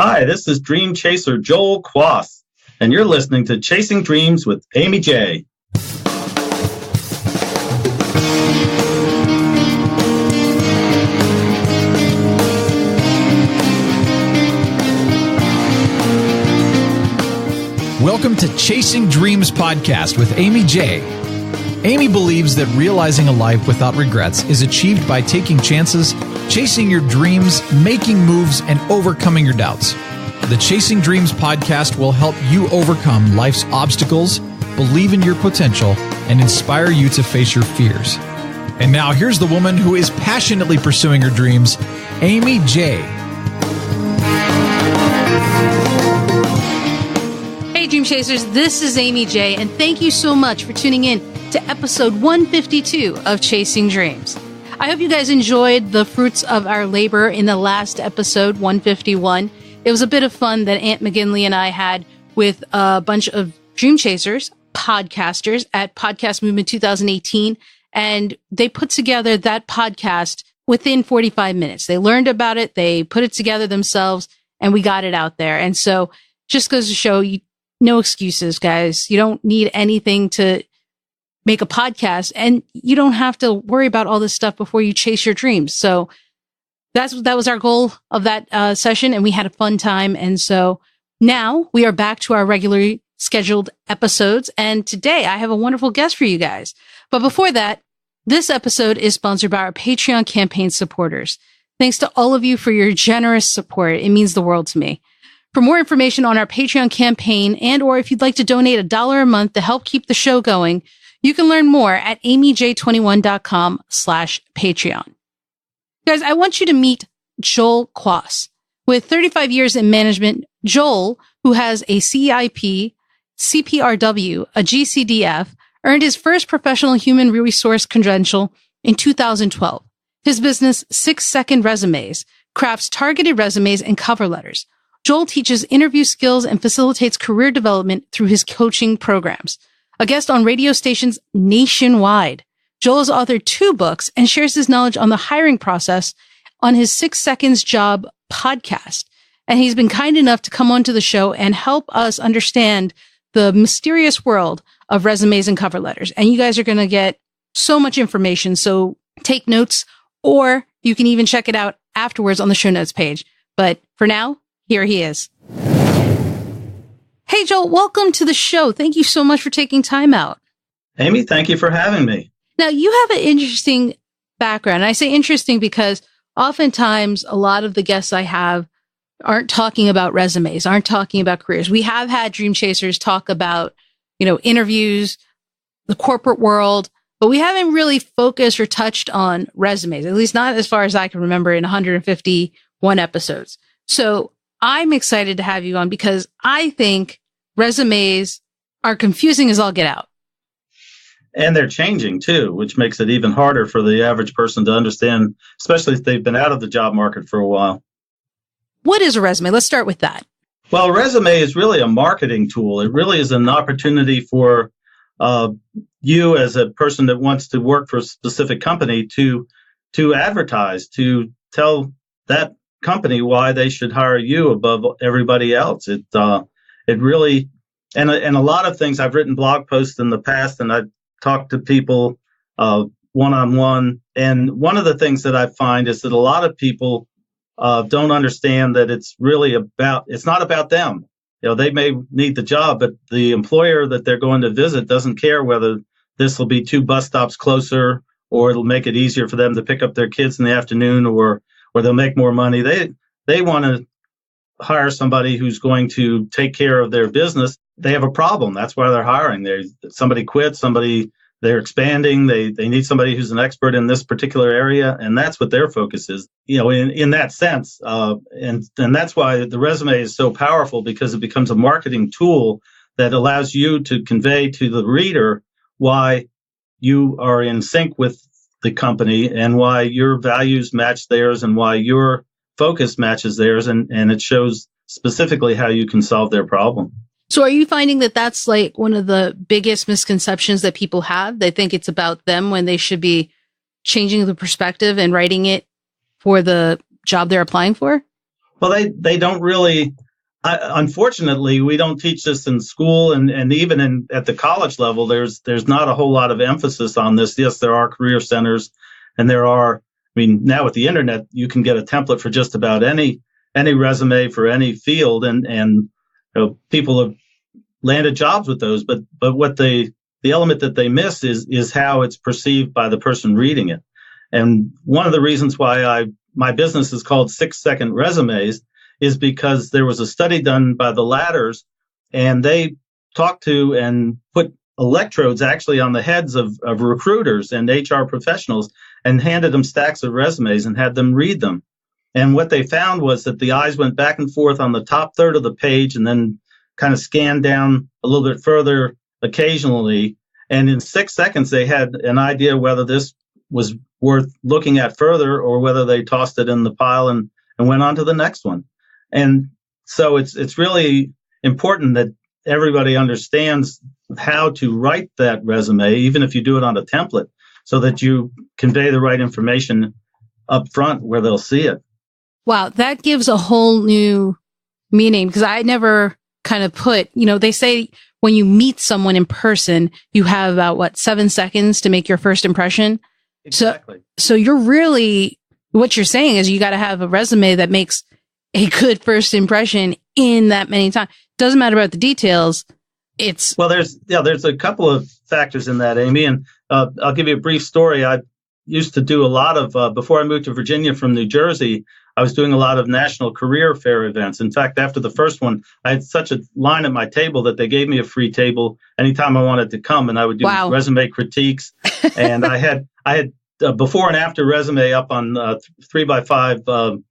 Hi, this is Dream Chaser Joel Quass, and you're listening to Chasing Dreams with Amy J. Welcome to Chasing Dreams podcast with Amy J. Amy believes that realizing a life without regrets is achieved by taking chances, chasing your dreams, making moves, and overcoming your doubts. The Chasing Dreams podcast will help you overcome life's obstacles, believe in your potential, and inspire you to face your fears. And now here's the woman who is passionately pursuing her dreams, Amy J. Hey Dream Chasers, this is Amy J, and thank you so much for tuning in to episode 152 of Chasing Dreams. I hope you guys enjoyed the fruits of our labor in the last episode, 151. It was a bit of fun that Aunt McGinley and I had with a bunch of Dream Chasers, podcasters at Podcast Movement 2018, and they put together that podcast within 45 minutes. They learned about it, they put it together themselves, and we got it out there. And so just goes to show you, no excuses, guys. You don't need anything to make a podcast, and you don't have to worry about all this stuff before you chase your dreams. So that was our goal of that session, and we had a fun time. And so now we are back to our regularly scheduled episodes, and today I have a wonderful guest for you guys. But before that, this episode is sponsored by our Patreon campaign supporters. Thanks to all of you for your generous support. It means the world to me. For more information on our Patreon campaign, and or if you'd like to donate $1 a month to help keep the show going, you can learn more at amyj21.com/Patreon. Guys, I want you to meet Joel Quass. With 35 years in management, Joel, who has a CEIP, CPRW, a GCDF, earned his first professional human resource credential in 2012. His business, 6 Second Resumes, crafts targeted resumes and cover letters. Joel teaches interview skills and facilitates career development through his coaching programs. A guest on radio stations nationwide, Joel has authored 2 books and shares his knowledge on the hiring process on his 6 Seconds Job podcast. And he's been kind enough to come onto the show and help us understand the mysterious world of resumes and cover letters. And you guys are going to get so much information. So take notes, or you can even check it out afterwards on the show notes page. But for now, here he is. Hey, Joel, welcome to the show. Thank you so much for taking time out. Amy, thank you for having me. Now, you have an interesting background. I say interesting because oftentimes a lot of the guests I have aren't talking about resumes, aren't talking about careers. We have had Dream Chasers talk about, interviews, the corporate world, but we haven't really focused or touched on resumes, at least not as far as I can remember in 151 episodes. So I'm excited to have you on because I think resumes are confusing as all get out. And they're changing too, which makes it even harder for the average person to understand, especially if they've been out of the job market for a while. What is a resume? Let's start with that. Well, a resume is really a marketing tool. It really is an opportunity for you as a person that wants to work for a specific company to advertise, to tell that company why they should hire you above everybody else. It really, and a lot of things, I've written blog posts in the past, and I've talked to people one-on-one. And one of the things that I find is that a lot of people don't understand that it's not about them. They may need the job, but the employer that they're going to visit doesn't care whether this will be 2 bus stops closer, or it'll make it easier for them to pick up their kids in the afternoon, or they'll make more money. They want to hire somebody who's going to take care of their business. They have a problem. That's why they're hiring. Somebody quits, they're expanding. They need somebody who's an expert in this particular area, and that's what their focus is. In that sense, and that's why the resume is so powerful, because it becomes a marketing tool that allows you to convey to the reader why you are in sync with the company and why your values match theirs and why your focus matches theirs, and it shows specifically how you can solve their problem. So are you finding that that's like one of the biggest misconceptions that people have? They think it's about them when they should be changing the perspective and writing it for the job they're applying for? Well, they don't really. Unfortunately, we don't teach this in school, and even at the college level, there's not a whole lot of emphasis on this. Yes, there are career centers, and there are. I mean, now with the internet, you can get a template for just about any resume for any field, and people have landed jobs with those. But what the element that they miss is how it's perceived by the person reading it. And one of the reasons why my business is called 6-Second Resumes is because there was a study done by the Ladders, and they talked to and put electrodes actually on the heads of recruiters and HR professionals and handed them stacks of resumes and had them read them. And what they found was that the eyes went back and forth on the top third of the page and then kind of scanned down a little bit further occasionally. And in 6 seconds, they had an idea whether this was worth looking at further or whether they tossed it in the pile and went on to the next one. And so it's really important that everybody understands how to write that resume, even if you do it on a template, so that you convey the right information up front where they'll see it. Wow, that gives a whole new meaning, because I never kind of put, they say when you meet someone in person, you have about 7 seconds to make your first impression. Exactly. So you're really, what you're saying is you got to have a resume that makes a good first impression in that many times. Doesn't matter about the details. Well, there's a couple of factors in that, Amy, and I'll give you a brief story. I used to do a lot of, before I moved to Virginia from New Jersey, I was doing a lot of national career fair events. In fact, after the first one, I had such a line at my table that they gave me a free table anytime I wanted to come, and I would do resume critiques. And I had before and after resume up on 3x5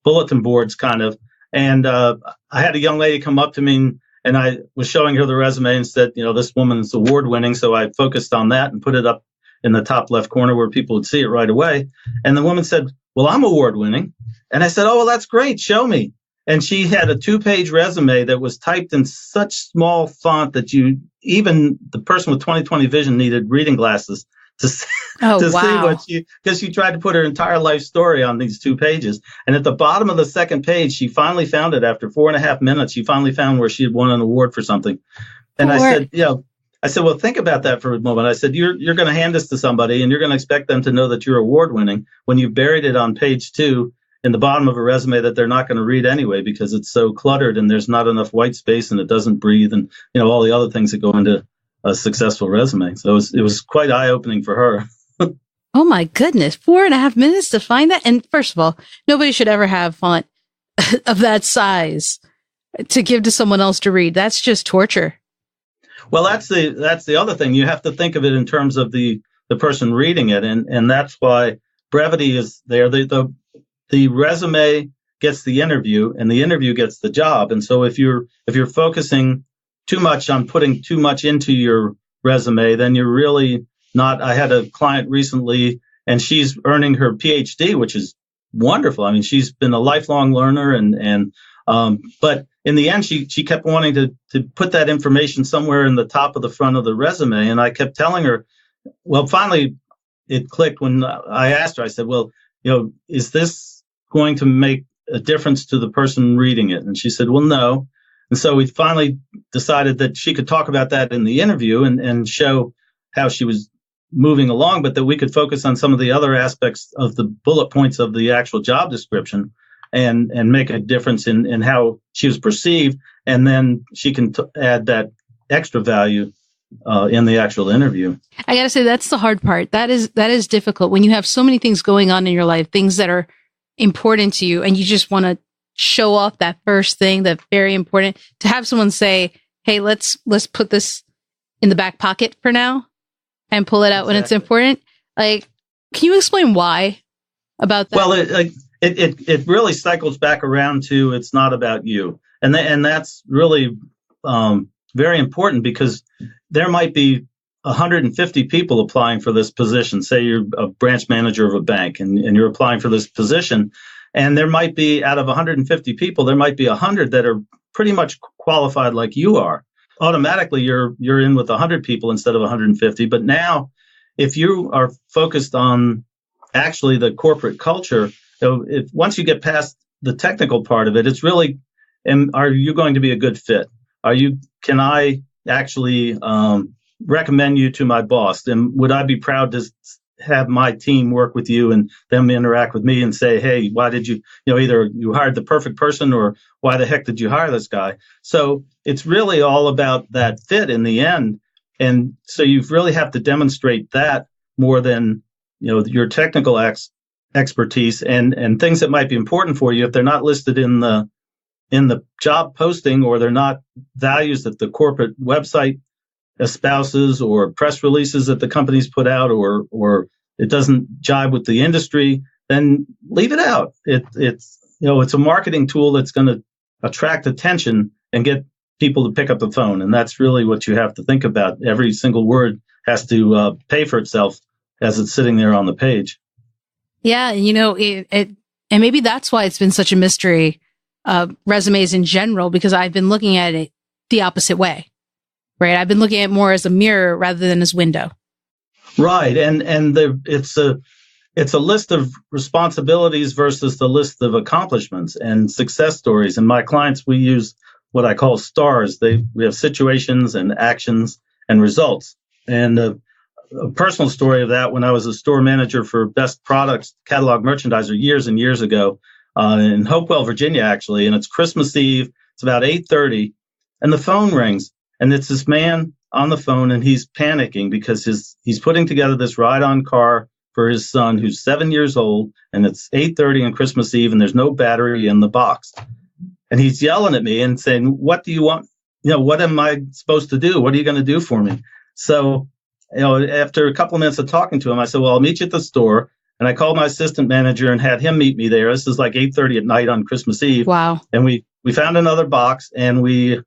bulletin boards, kind of. And I had a young lady come up to me, and I was showing her the resume and said, this woman is award winning. So I focused on that and put it up in the top left corner where people would see it right away. And the woman said, well, I'm award winning. And I said, oh, well, that's great. Show me. And she had a 2-page resume that was typed in such small font that even the person with 20/20 vision needed reading glasses to see what because she tried to put her entire life story on these 2 pages. And at the bottom of the second page, she finally found it after 4.5 minutes. She finally found where she had won an award for something. And I said, well, think about that for a moment. I said, you're going to hand this to somebody and you're going to expect them to know that you're award winning when you buried it on page 2 in the bottom of a resume that they're not going to read anyway because it's so cluttered and there's not enough white space and it doesn't breathe and all the other things that go into a successful resume. So it was quite eye-opening for her. Oh my goodness, 4.5 minutes to find that. And first of all, nobody should ever have font of that size to give to someone else to read. That's just torture. Well, that's the other thing. You have to think of it in terms of the person reading it, and that's why brevity is there. The resume gets the interview, and the interview gets the job. And so if you're focusing too much on putting too much into your resume, then you're really not. I had a client recently, and she's earning her PhD, which is wonderful. I mean, she's been a lifelong learner, but in the end, she kept wanting to put that information somewhere in the top of the front of the resume. And I kept telling her, well, finally it clicked when I asked her, I said, well, is this going to make a difference to the person reading it? And she said, well, no. And so we finally decided that she could talk about that in the interview and show how she was moving along, but that we could focus on some of the other aspects of the bullet points of the actual job description and make a difference in how she was perceived. And then she can add that extra value in the actual interview. I got to say, that's the hard part. That is difficult when you have so many things going on in your life, things that are important to you, and you just want to show off that first thing that's very important. To have someone say, hey, let's put this in the back pocket for now and pull it out when it's important. Like, can you explain why about that? Well, it really cycles back around to it's not about you. And that's really very important because there might be 150 people applying for this position. Say you're a branch manager of a bank and you're applying for this position. And there might be, out of 150 people, there might be 100 that are pretty much qualified like you are. Automatically, you're in with 100 people instead of 150. But now, if you are focused on actually the corporate culture, once you get past the technical part of it. It's really, are you going to be a good fit? Can I actually recommend you to my boss? And would I be proud to have my team work with you and them interact with me and say, hey, why did you, either you hired the perfect person or why the heck did you hire this guy? So it's really all about that fit in the end. And so you really have to demonstrate that more than, your technical expertise and things that might be important for you if they're not listed in the job posting, or they're not values that the corporate website espouses or press releases that the companies put out, or it doesn't jibe with the industry, then leave it out. It's a marketing tool that's going to attract attention and get people to pick up the phone. And that's really what you have to think about. Every single word has to pay for itself as it's sitting there on the page. Yeah. And maybe that's why it's been such a mystery, resumes in general, because I've been looking at it the opposite way. Right. I've been looking at it more as a mirror rather than as window. Right. And it's a list of responsibilities versus the list of accomplishments and success stories. And my clients, we use what I call stars. We have situations and actions and results. And a personal story of that, when I was a store manager for Best Products Catalog Merchandiser years and years ago in Hopewell, Virginia, actually. And it's Christmas Eve. It's about 8:30 and the phone rings. And it's this man on the phone, and he's panicking because he's putting together this ride-on car for his son, who's 7 years old, and it's 8:30 on Christmas Eve, and there's no battery in the box. And he's yelling at me and saying, "What do you want? What am I supposed to do? What are you going to do for me?" So, after a couple of minutes of talking to him, I said, "Well, I'll meet you at the store." And I called my assistant manager and had him meet me there. This is like 8:30 at night on Christmas Eve. Wow! And we found another box, and we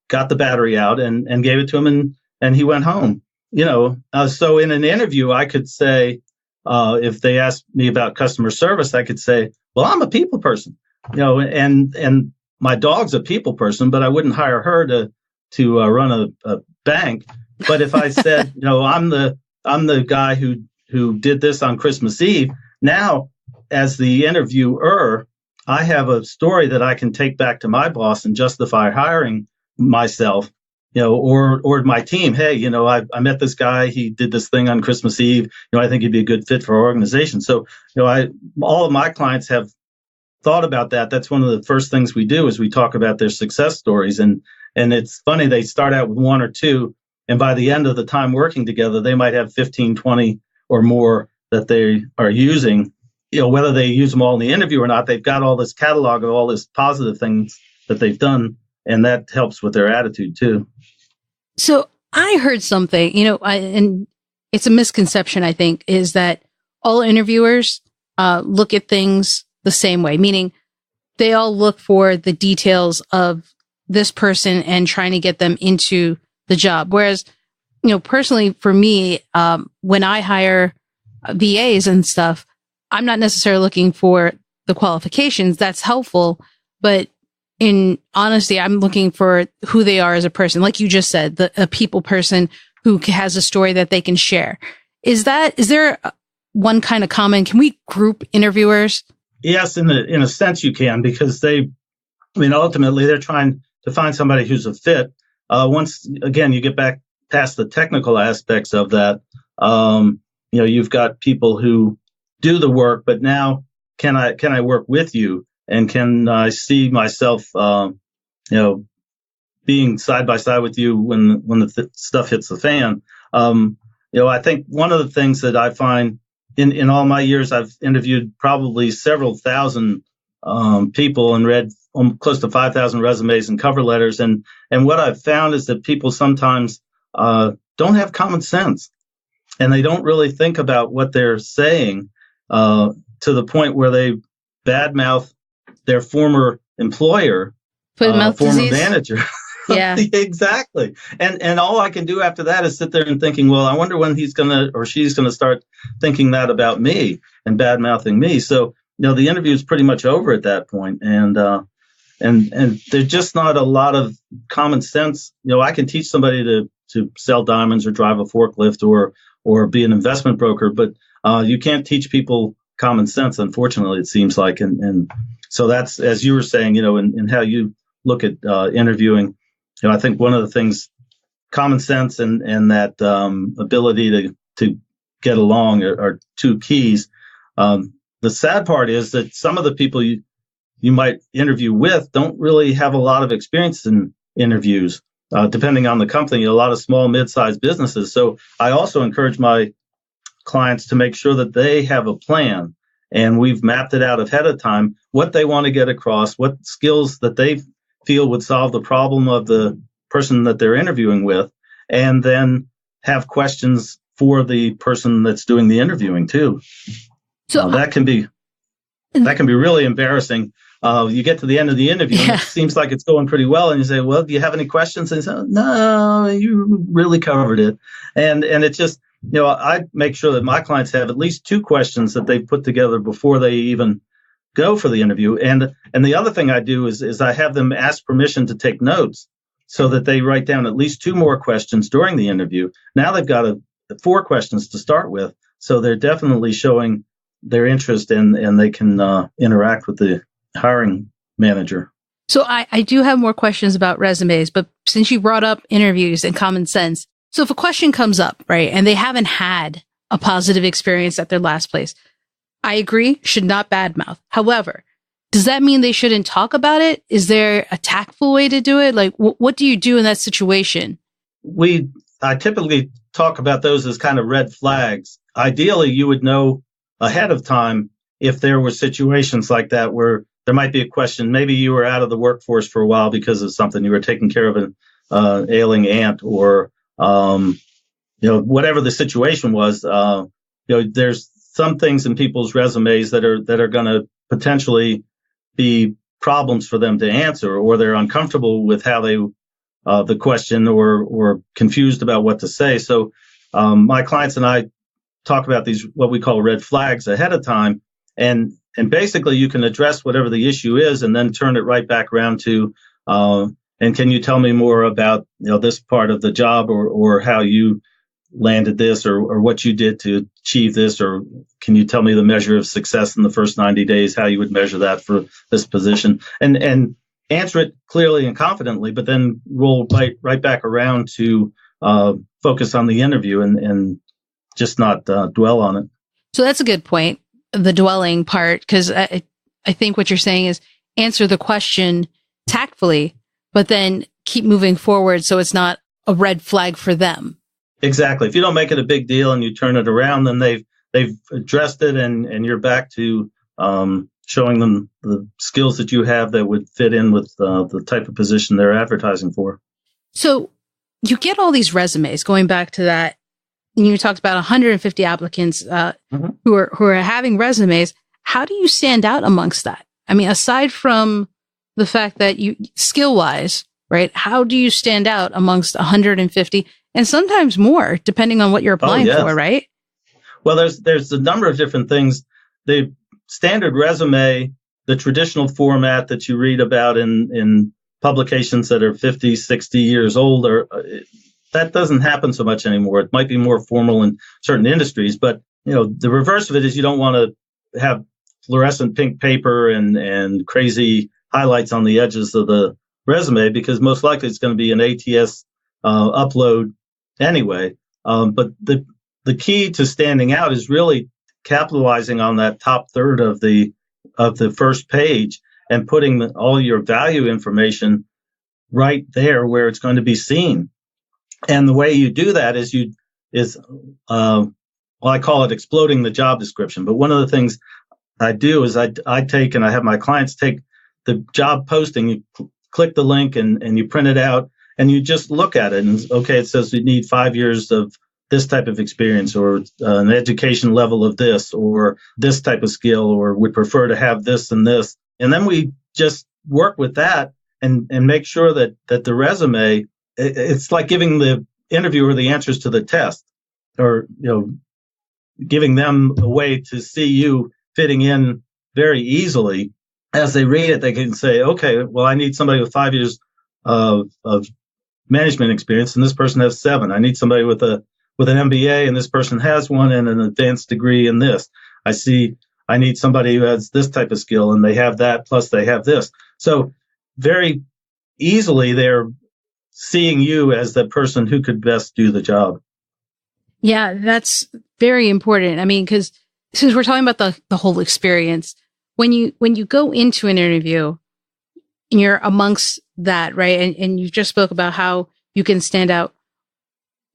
got the battery out and gave it to him, and he went home. So in an interview, I could say, if they asked me about customer service, I could say, well, I'm a people person, and my dog's a people person, but I wouldn't hire her to run a bank. But if I said, I'm the guy who did this on Christmas Eve, now as the interviewer, I have a story that I can take back to my boss and justify hiring myself, or my team. Hey, I met this guy. He did this thing on Christmas Eve. I think he'd be a good fit for our organization. So, all of my clients have thought about that. That's one of the first things we do is we talk about their success stories. And it's funny, they start out with one or two, and by the end of the time working together, they might have 15, 20 or more that they are using. Whether they use them all in the interview or not, they've got all this catalog of all this positive things that they've done. And that helps with their attitude, too. So I heard something, and it's a misconception, I think, is that all interviewers look at things the same way, meaning they all look for the details of this person and trying to get them into the job. Whereas, personally, for me, when I hire VAs and stuff, I'm not necessarily looking for the qualifications. That's helpful. But in honesty, I'm looking for who they are as a person. Like you just said, a people person who has a story that they can share. Is there one kind of common, can we group interviewers? Yes, in a sense you can, because ultimately they're trying to find somebody who's a fit. Once again, you get back past the technical aspects of that, you've got people who do the work, but now can I work with you? And can I see myself, being side by side with you when the stuff hits the fan? I think one of the things that I find in all my years, I've interviewed probably several thousand people and read close to 5,000 resumes and cover letters. And what I've found is that people sometimes don't have common sense, and they don't really think about what they're saying to the point where they badmouth their former employer, former manager. Yeah, exactly. And all I can do after that is sit there and thinking, well, I wonder when he's or she's gonna start thinking that about me and bad mouthing me. So the interview is pretty much over at that point, and there's just not a lot of common sense. I can teach somebody to sell diamonds or drive a forklift or be an investment broker, but you can't teach people common sense, unfortunately, it seems like. And So that's, as you were saying, in how you look at interviewing, I think one of the things, common sense and that ability to get along are two keys. The sad part is that some of the people you might interview with don't really have a lot of experience in interviews, depending on the company, a lot of small, mid-sized businesses. So I also encourage my clients to make sure that they have a plan, and we've mapped it out ahead of time, what they want to get across, what skills that they feel would solve the problem of the person that they're interviewing with, and then have questions for the person that's doing the interviewing too. So that can be really embarrassing. You get to the end of the interview, and it seems like it's going pretty well, and you say, well, do you have any questions? And they say, no, you really covered it. And it's just, I make sure that my clients have at least two questions that they've put together before they even go for the interview. And the other thing I do is I have them ask permission to take notes so that they write down at least two more questions during the interview. Now they've got 4 questions to start with, so they're definitely showing their interest and they can interact with the hiring manager. So I do have more questions about resumes, but since you brought up interviews and common sense, so if a question comes up, right, and they haven't had a positive experience at their last place, I agree, should not badmouth. However, does that mean they shouldn't talk about it? Is there a tactful way to do it? Like, what do you do in that situation? I typically talk about those as kind of red flags. Ideally, you would know ahead of time if there were situations like that where there might be a question. Maybe you were out of the workforce for a while because of something. You were taking care of an ailing aunt, or whatever the situation was. There's some things in people's resumes that are going to potentially be problems for them to answer, or they're uncomfortable with how they the question, or confused about what to say. So my clients and I talk about these, what we call red flags, ahead of time, and basically you can address whatever the issue is and then turn it right back around to and can you tell me more about this part of the job, or how you landed this, or what you did to achieve this, or can you tell me the measure of success in the first 90 days, how you would measure that for this position, and answer it clearly and confidently, but then roll right back around to focus on the interview and just not dwell on it. So that's a good point, the dwelling part, because I think what you're saying is answer the question tactfully, but then keep moving forward so it's not a red flag for them. Exactly. If you don't make it a big deal and you turn it around, then they've addressed it, and you're back to showing them the skills that you have that would fit in with the type of position they're advertising for. So you get all these resumes, going back to that, and you talked about 150 applicants who are having resumes. How do you stand out amongst that? I mean, aside from the fact that you skill-wise, right? How do you stand out amongst 150 and sometimes more, depending on what you're applying for, right? Well, there's a number of different things. The standard resume, the traditional format that you read about in publications that are 50, 60 years old, that doesn't happen so much anymore. It might be more formal in certain industries, but the reverse of it is you don't want to have fluorescent pink paper and crazy highlights on the edges of the resume, because most likely it's going to be an ATS upload anyway. But the key to standing out is really capitalizing on that top third of the first page and putting all your value information right there where it's going to be seen. And the way you do that is I call it exploding the job description. But one of the things I do is I take, and I have my clients take the job posting, you click the link and you print it out and you just look at it, and it says you need 5 years of this type of experience, or an education level of this, or this type of skill, or would prefer to have this and this. And then we just work with that and make sure that the resume, it's like giving the interviewer the answers to the test, or giving them a way to see you fitting in very easily. As they read it, they can say, okay, well, I need somebody with 5 years of management experience, and this person has 7. I need somebody with an MBA, and this person has one, and an advanced degree in this. I see I need somebody who has this type of skill, and they have that, plus they have this. So very easily they're seeing you as the person who could best do the job. Yeah, that's very important. I mean, because since we're talking about the whole experience, when you go into an interview and you're amongst that, right? And you just spoke about how you can stand out.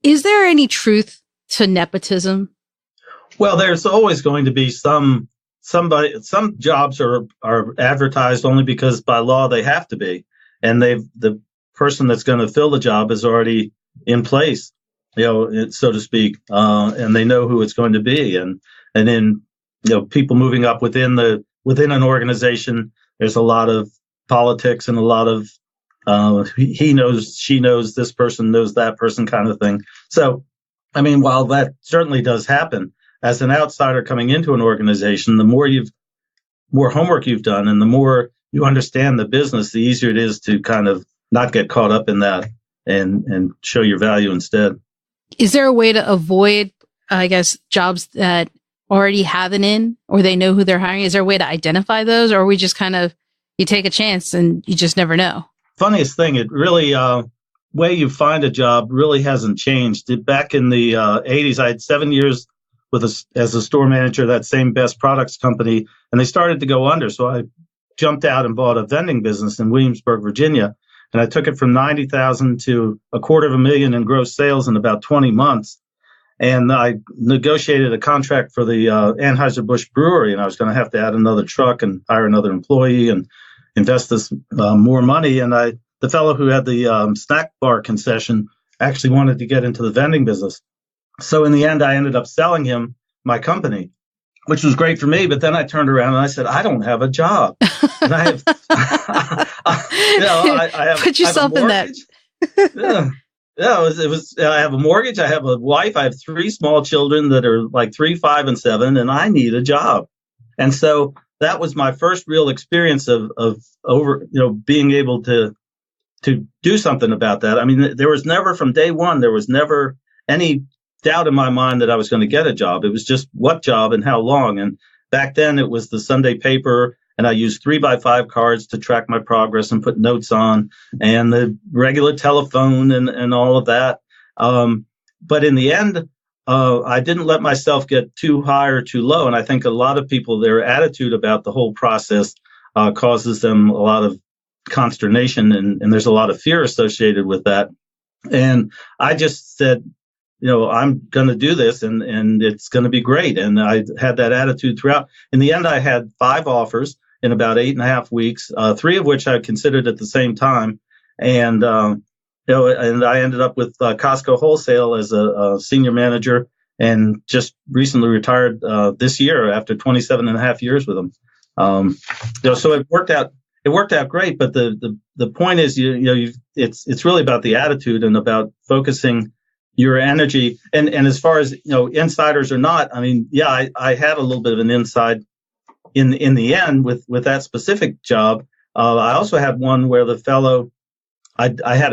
Is there any truth to nepotism? Well, there's always going to be some jobs are advertised only because by law they have to be, and the person that's going to fill the job is already in place, so to speak, and they know who it's going to be, and then people moving up within an organization. There's a lot of politics and a lot of he knows, she knows, this person knows that person kind of thing. So, I mean, while that certainly does happen, as an outsider coming into an organization, the more homework you've done and the more you understand the business, the easier it is to kind of not get caught up in that and show your value instead. Is there a way to avoid, I guess, jobs that already have an in, or they know who they're hiring? Is there a way to identify those, or are we just kind of, you take a chance and you just never know? Funniest thing, it really, way you find a job really hasn't changed. Back in the 80s, I had 7 years as a store manager of that same Best Products company, and they started to go under. So I jumped out and bought a vending business in Williamsburg, Virginia, and I took it from $90,000 to $250,000 in gross sales in about 20 months. And I negotiated a contract for the Anheuser-Busch brewery, and I was going to have to add another truck and hire another employee and invest this more money. And the fellow who had the snack bar concession actually wanted to get into the vending business. So in the end, I ended up selling him my company, which was great for me. But then I turned around and I said, I don't have a job. And I have, I have, put yourself in that. It was. I have a mortgage. I have a wife. I have 3 small children that are like 3, 5, and 7, and I need a job. And so that was my first real experience of being able to do something about that. I mean, there was never, from day one, there was never any doubt in my mind that I was going to get a job. It was just what job and how long. And back then it was the Sunday paper, and I used 3x5 cards to track my progress and put notes on, and the regular telephone and all of that. But in the end, I didn't let myself get too high or too low. And I think a lot of people, their attitude about the whole process causes them a lot of consternation, and there's a lot of fear associated with that. And I just said, I'm going to do this, and it's going to be great. And I had that attitude throughout. In the end, I had 5 offers in about 8.5 weeks, 3 of which I considered at the same time. And, and I ended up with Costco Wholesale as a senior manager, and just recently retired this year after 27.5 years with them. So it worked out. It worked out great. But the point is, it's really about the attitude and about focusing your energy. And as far as, insiders or not, I mean, yeah, I had a little bit of an inside in the end with that specific job. I also had one where the fellow, I had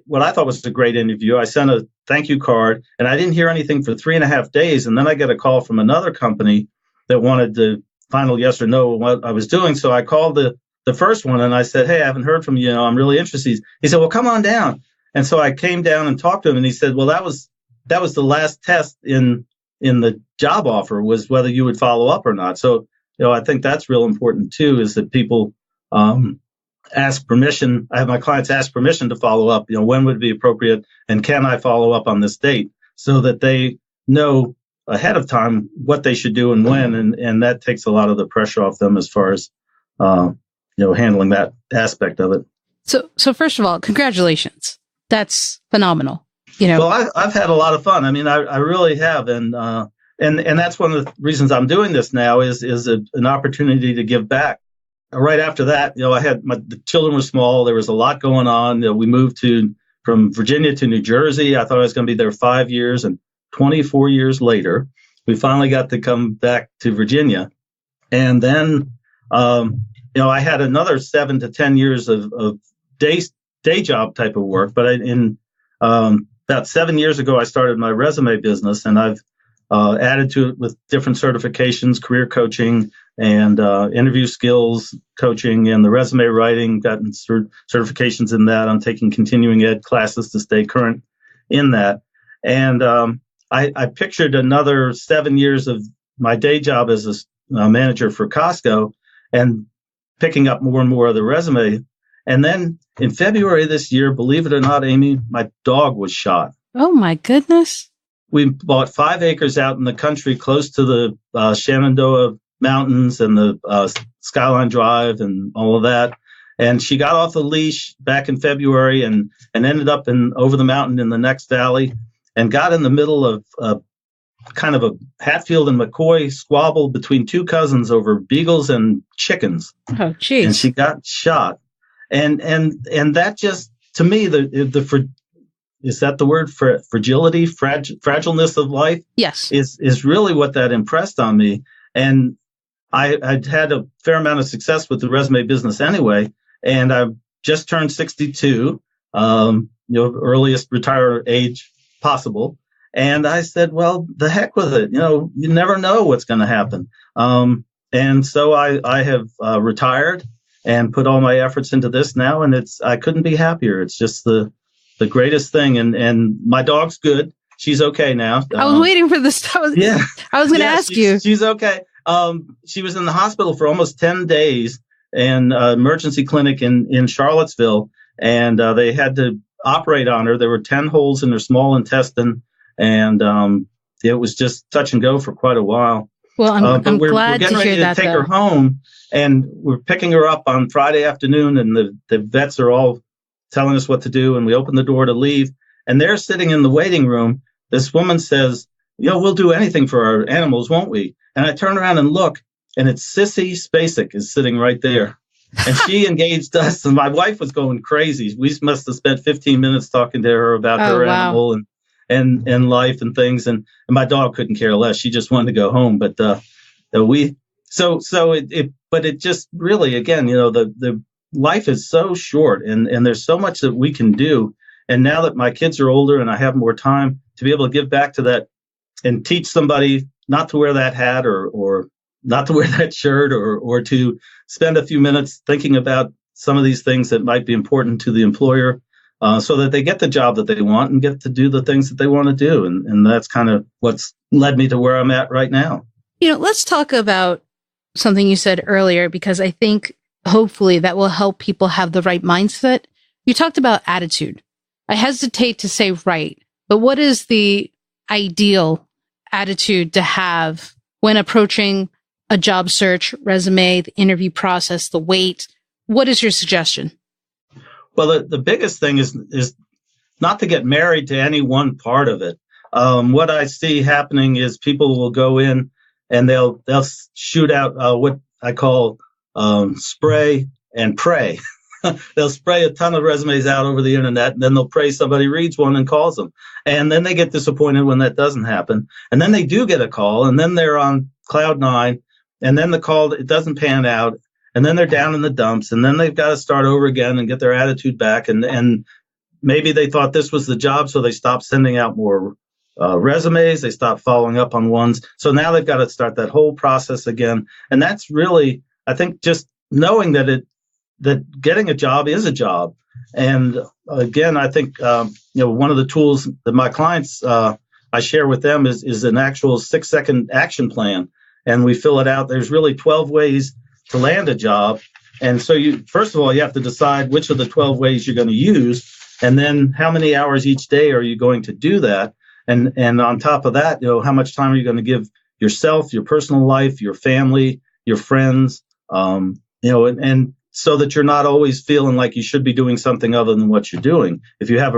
what I thought was a great interview. I sent a thank you card, and I didn't hear anything for 3.5 days. And then I get a call from another company that wanted the final yes or no on what I was doing. So I called the first one, and I said, hey, I haven't heard from you. I'm really interested. He said, well, come on down. And so I came down and talked to him, and he said, well, that was the last test in the job offer, was whether you would follow up or not. So, I think that's real important too, is that people ask permission. I have my clients ask permission to follow up. When would it be appropriate, and can I follow up on this date, so that they know ahead of time what they should do and when, and that takes a lot of the pressure off them as far as handling that aspect of it. So first of all, congratulations. That's phenomenal. Well, I've had a lot of fun. I mean, I really have, and that's one of the reasons I'm doing this now is an opportunity to give back. Right after that, I had the children were small. There was a lot going on. We moved from Virginia to New Jersey. I thought I was going to be there 5 years, and 24 years later, we finally got to come back to Virginia. And then, I had another 7 to 10 years of day job type of work. But about 7 years ago, I started my resume business, and I've added to it with different certifications, career coaching, and interview skills coaching, and the resume writing, gotten certifications in that. I'm taking continuing ed classes to stay current in that. And I pictured another 7 years of my day job as a manager for Costco and picking up more and more of the resume. And then in February this year, believe it or not, Amy, my dog was shot. Oh, my goodness. We bought 5 acres out in the country close to the Shenandoah Mountains and the Skyline Drive and all of that. And she got off the leash back in February and ended up over the mountain in the next valley and got in the middle of kind of a Hatfield and McCoy squabble between 2 cousins over beagles and chickens. Oh, geez. And she got shot. And that just, to me, is that the word for fragility, fragileness of life? Yes. Is really what that impressed on me. And I'd had a fair amount of success with the resume business anyway. And I just turned 62, earliest retire age possible. And I said, well, the heck with it. You never know what's going to happen. And so I have retired and put all my efforts into this now. And I couldn't be happier. It's just the greatest thing. And my dog's good. She's okay now. I was waiting for this. I was going to ask you. She's okay. She was in the hospital for almost 10 days in emergency clinic in Charlottesville. And they had to operate on her. There were 10 holes in her small intestine. And it was just touch and go for quite a while. Well, I'm glad we're getting to hear ready that. To take her home, and we're picking her up on Friday afternoon, and the vets are all telling us what to do, and we open the door to leave, and they're sitting in the waiting room. This woman says, we'll do anything for our animals, won't we? And I turn around and look, and it's Sissy Spacek is sitting right there. And she engaged us, and my wife was going crazy. We must have spent 15 minutes talking to her about her animal and life and things. And my dog couldn't care less. She just wanted to go home. But but it just really, again, the life is so short and there's so much that we can do. And now that my kids are older and I have more time to be able to give back to that and teach somebody not to wear that hat or not to wear that shirt or to spend a few minutes thinking about some of these things that might be important to the employer, so that they get the job that they want and get to do the things that they want to do. And that's kind of what's led me to where I'm at right now. Let's talk about something you said earlier, because I think hopefully that will help people have the right mindset. You talked about attitude. I hesitate to say right, but what is the ideal attitude to have when approaching a job search, resume, the interview process, the wait? What is your suggestion? Well, the biggest thing is not to get married to any one part of it. What I see happening is people will go in and they'll shoot out what I call spray and pray. They'll spray a ton of resumes out over the internet, and then they'll pray somebody reads one and calls them. And then they get disappointed when that doesn't happen. And then they do get a call, and then they're on cloud 9, and then the call, it doesn't pan out. And then they're down in the dumps, and then they've got to start over again and get their attitude back. And maybe they thought this was the job, so they stopped sending out more resumes. They stopped following up on ones. So now they've got to start that whole process again. And that's really, I think, just knowing that getting a job is a job. And again, I think one of the tools that my clients I share with them is an actual 6-second action plan, and we fill it out. There's really 12 ways to land a job. And so first of all, you have to decide which of the 12 ways you're going to use, and then how many hours each day are you going to do that? And on top of that, how much time are you going to give yourself, your personal life, your family, your friends, and so that you're not always feeling like you should be doing something other than what you're doing. If you have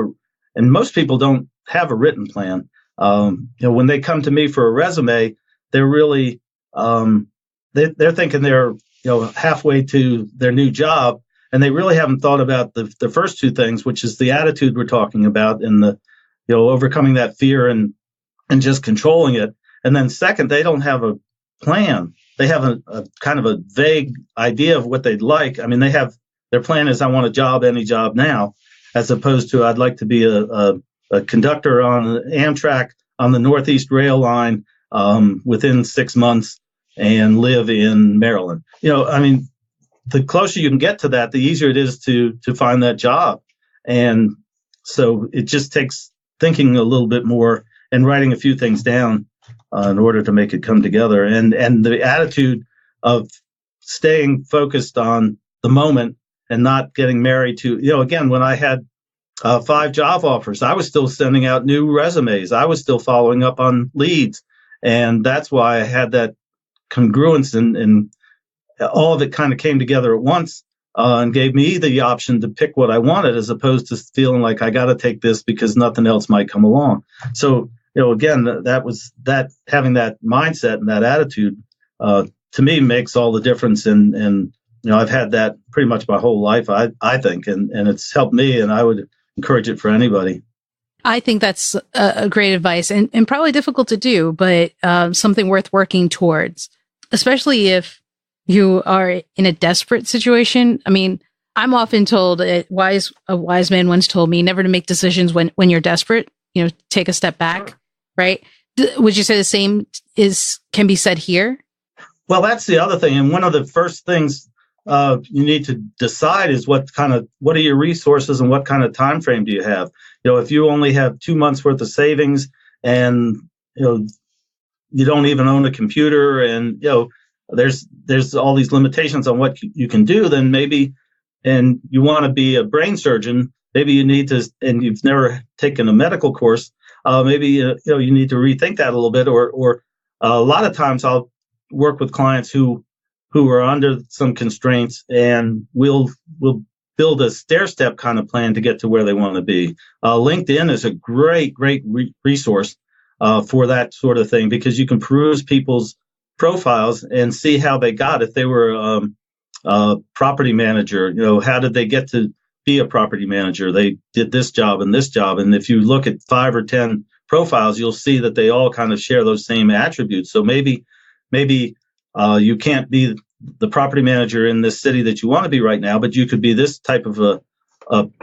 and most people don't have a written plan. When they come to me for a resume, they're really, they're thinking they're, halfway to their new job, and they really haven't thought about the first 2 things, which is the attitude we're talking about and the, overcoming that fear and just controlling it. And then second, they don't have a plan. They have a kind of a vague idea of what they'd like. I mean, their plan is, I want a job, any job now, as opposed to, I'd like to be a conductor on Amtrak on the Northeast Rail Line within 6 months and live in Maryland. The closer you can get to that, the easier it is to find that job. And so it just takes thinking a little bit more and writing a few things down in order to make it come together. And the attitude of staying focused on the moment and not getting married to, again, when I had 5 job offers, I was still sending out new resumes. I was still following up on leads. And that's why I had that congruence, and all of it kind of came together at once and gave me the option to pick what I wanted, as opposed to feeling like I got to take this because nothing else might come along. So, again, that was that, having that mindset and that attitude to me makes all the difference. And I've had that pretty much my whole life, I think, and it's helped me, and I would encourage it for anybody. I think that's a great advice, and probably difficult to do, but something worth working towards, especially if you are in a desperate situation. I mean, I'm often told, a wise man once told me, never to make decisions when you're desperate, take a step back, right? Would you say the same can be said here? Well, that's the other thing. And one of the first things you need to decide is what are your resources and what kind of time frame do you have? If you only have 2 months worth of savings and, you don't even own a computer, and, there's all these limitations on what you can do, then maybe, and you want to be a brain surgeon, maybe you need to, and you've never taken a medical course, maybe, you need to rethink that a little bit, or a lot of times I'll work with clients who are under some constraints, and we'll build a stair-step kind of plan to get to where they want to be. LinkedIn is a great resource for that sort of thing, because you can peruse people's profiles and see how they got. If they were a property manager, how did they get to be a property manager? They did this job and this job. And if you look at 5 or 10 profiles, you'll see that they all kind of share those same attributes. So maybe you can't be the property manager in this city that you want to be right now, but you could be this type of a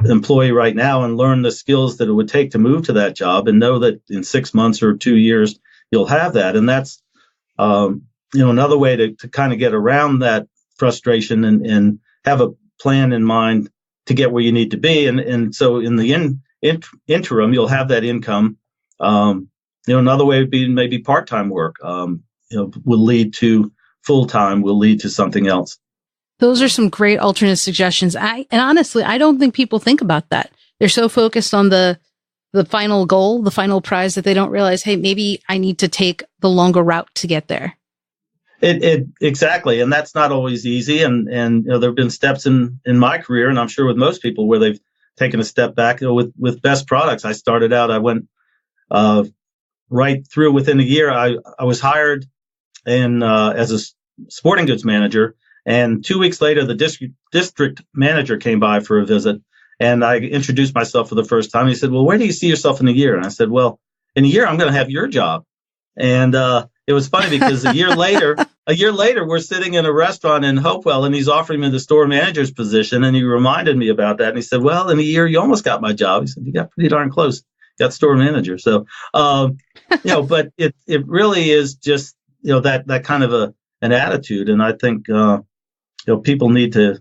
employee right now and learn the skills that it would take to move to that job, and know that in 6 months or 2 years you'll have that. And that's another way to kind of get around that frustration and have a plan in mind to get where you need to be. And so in the interim, you'll have that income. Another way would be maybe part-time work. Will lead to full-time, will lead to something else. Those are some great alternate suggestions. And honestly, I don't think people think about that. They're so focused on the final goal, the final prize, that they don't realize, hey, maybe I need to take the longer route to get there. Exactly. And that's not always easy. And there have been steps in my career, and I'm sure with most people, where they've taken a step back. With Best Products, I started out, I went right through within a year. I was hired as a sporting goods manager, and 2 weeks later, the district manager came by for a visit, and I introduced myself for the first time. He said, "Well, where do you see yourself in a year?" And I said, "Well, in a year, I'm going to have your job." And it was funny because a year later, we're sitting in a restaurant in Hopewell, and he's offering me the store manager's position, and he reminded me about that. And he said, "Well, in a year, you almost got my job." He said, "You got pretty darn close. You got store manager." So, but it really is just, that kind of an attitude. And I think, people need to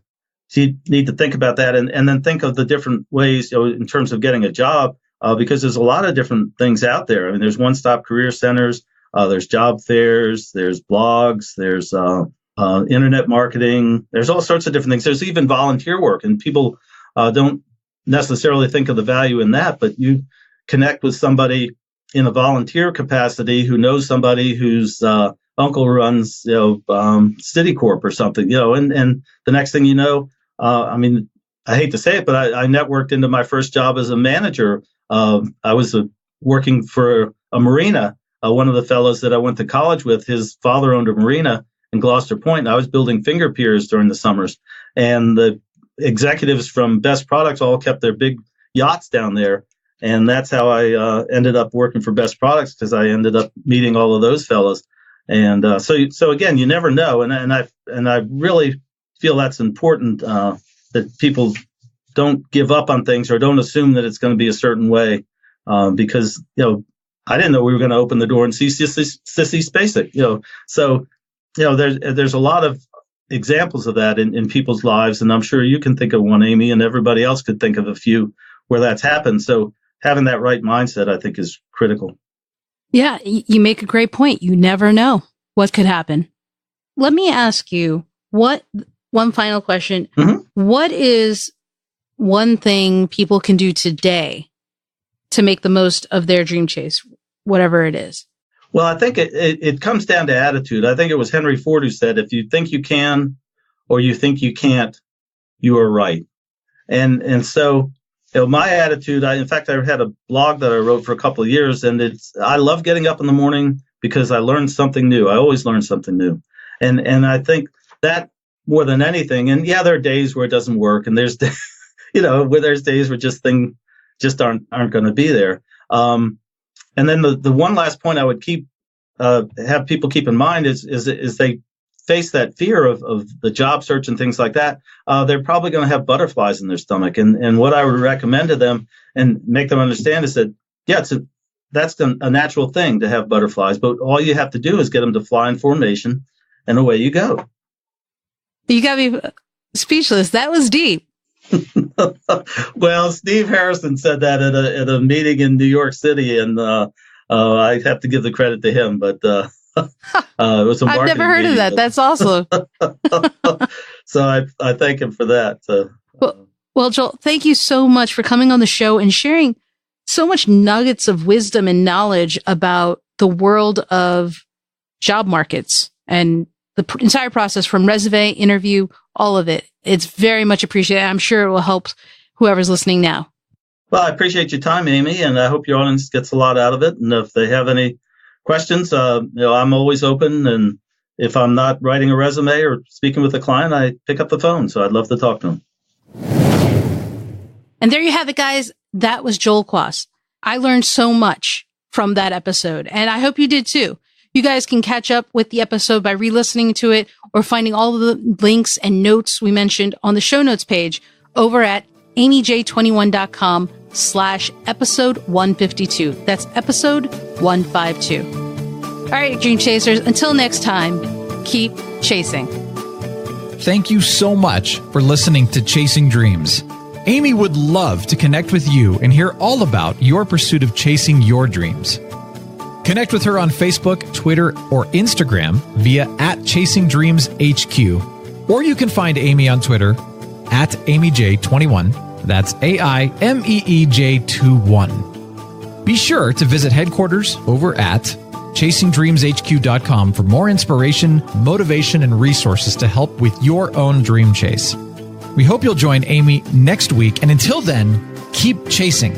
think about that, and then think of the different ways, in terms of getting a job, because there's a lot of different things out there. I mean, there's one-stop career centers, there's job fairs, there's blogs, there's internet marketing, there's all sorts of different things. There's even volunteer work, and people don't necessarily think of the value in that, but you connect with somebody in a volunteer capacity who knows somebody whose uncle runs, Citicorp or something, and the next thing you know, I hate to say it, but I networked into my first job as a manager. I was working for a marina. One of the fellows that I went to college with, his father owned a marina in Gloucester Point, and I was building finger piers during the summers. And the executives from Best Products all kept their big yachts down there. And that's how I ended up working for Best Products, because I ended up meeting all of those fellows. And so again, you never know. And I really feel that's important, that people don't give up on things or don't assume that it's going to be a certain way, because I didn't know we were going to open the door and see Sissy Spacek, So, there's a lot of examples of that in people's lives, and I'm sure you can think of one, Amy, and everybody else could think of a few where that's happened. So having that right mindset, I think, is critical. Yeah, you make a great point. You never know what could happen. Let me ask you one final question. Mm-hmm. What is one thing people can do today to make the most of their dream chase, whatever it is? Well, I think it comes down to attitude. I think it was Henry Ford who said, if you think you can or you think you can't, you are right. And so, my attitude, in fact, I had a blog that I wrote for a couple of years, and I love getting up in the morning because I learned something new. I always learn something new. And I think that more than anything, and yeah, there are days where it doesn't work, and there's, where there's days where things just aren't going to be there. And then the one last point I would have people keep in mind is they face that fear of the job search and things like that. They're probably going to have butterflies in their stomach. And what I would recommend to them and make them understand is that, yeah, that's a natural thing to have butterflies, but all you have to do is get them to fly in formation, and away you go. You got me speechless. That was deep. Well, Steve Harrison said that at a meeting in New York City, and I have to give the credit to him. But it was a marketing I've never heard meeting, of that. That's awesome. So I thank him for that. Well, Joel, thank you so much for coming on the show and sharing so much nuggets of wisdom and knowledge about the world of job markets and the entire process from resume, interview, all of it. It's very much appreciated. I'm sure it will help whoever's listening now. Well, I appreciate your time, Amy, and I hope your audience gets a lot out of it. And if they have any questions, I'm always open. And if I'm not writing a resume or speaking with a client, I pick up the phone. So I'd love to talk to them. And there you have it, guys. That was Joel Quass. I learned so much from that episode, and I hope you did too. You guys can catch up with the episode by re-listening to it or finding all of the links and notes we mentioned on the show notes page over at amyj21.com/episode 152. That's episode 152. All right, Dream Chasers, until next time, keep chasing. Thank you so much for listening to Chasing Dreams. Amy would love to connect with you and hear all about your pursuit of chasing your dreams. Connect with her on Facebook, Twitter, or Instagram via @ChasingDreamsHQ. Or you can find Amy on Twitter @AmyJ21. That's AIMEEJ21. Be sure to visit headquarters over at ChasingDreamsHQ.com for more inspiration, motivation, and resources to help with your own dream chase. We hope you'll join Amy next week, and until then, keep chasing.